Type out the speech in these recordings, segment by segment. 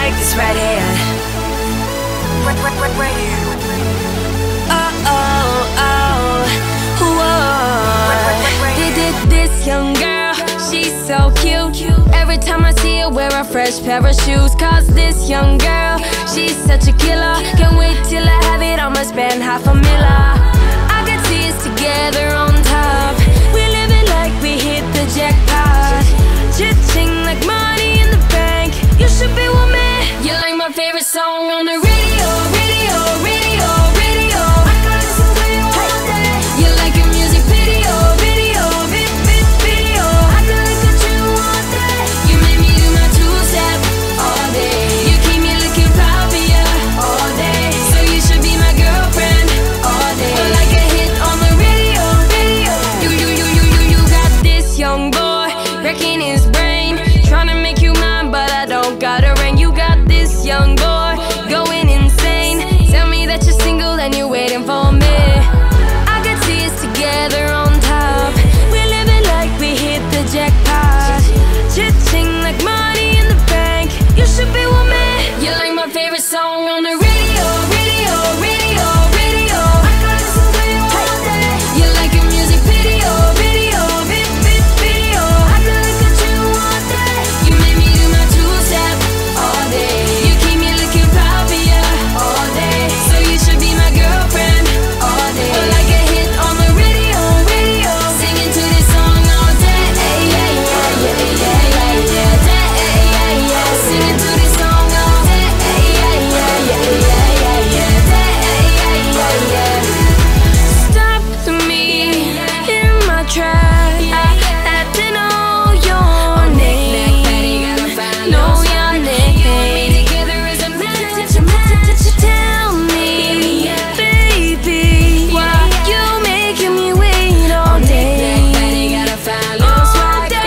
like this right here. Right here. Oh, oh, oh, whoa. This young girl, she's so cute. Every time I see her wear a fresh pair of shoes. Cause this young girl, she's such a killer. Can't wait till I have it, I'ma spend $500,000. I could see us together on top. We're living like we hit the jackpot. Chit-ching like money in the bank. You should be with me. You're like my favorite song on the radio, radio, radio, radio. I could listen to you all day. You're like a music video, video, video. I could look at you all day. You made me do my two-step all day. You keep me looking proud for you all day. So you should be my girlfriend all day. You're like a hit on the radio, radio. You got this young boy wrecking his brain, trying to make you mine, but I don't got a ring. You got this young boy going insane. Tell me that you're single and you're waiting for me. I could see us together on top. We're living like we hit the jackpot. Chit-ching like money in the bank. You should be with me. You're like my favorite song on the radio, radio, radio, radio. I could listen to you all day. You're like a music video, video, video. I could look at you all day. You made me do my two-step all day. You keep me looking proud for you all day. So you should be my girlfriend all day. You're like a hit on the radio, radio. Singing to this song all day. Yeah, yeah, yeah, yeah, yeah, yeah, yeah. Singing to this song all day. Yeah, yeah, yeah, yeah, yeah, yeah, yeah. Stop me in my tracks. I have to know your name. Know your name. Tell me, baby, why you making me wait all day? All day.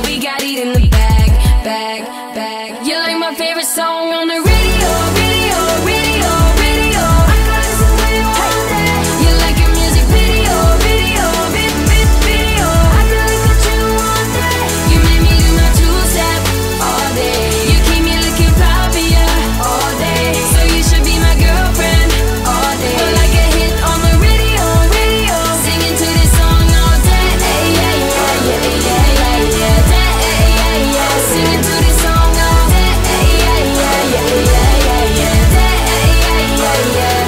We got it in the bag, bag, bag. You're like my favorite song on the radio, radio, radio, radio. I could listen to you all day. You're like a music video, video, video. I could look at you all day. You made me do my two-step all day. You keep me looking proud for you all day. So you should be my girlfriend all day. You're like a hit on the radio, radio. Singing to this song all day. Yeah, yeah, yeah, yeah, yeah, yeah, yeah. Singing to this song all day. Yeah, yeah, yeah, yeah, yeah, yeah, yeah.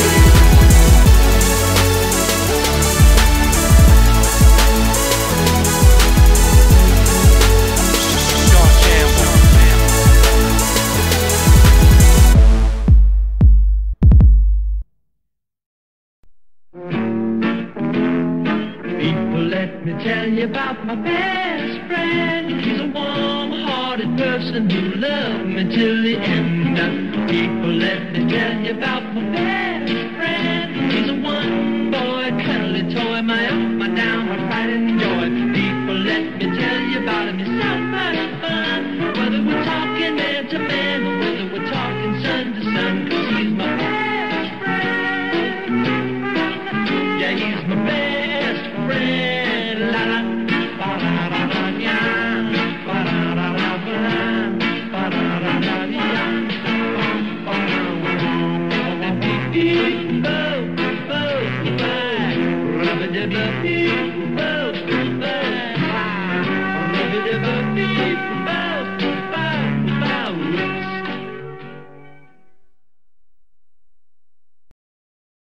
People, let me tell you about my best friend. He's a warm-hearted person who loved me till the end. People, let me tell you about my best friend. He's a one-boy cuddly toy, my up, my down, my pride and joy. People, let me tell you about him. He's so much fun. Whether we're talking man to man,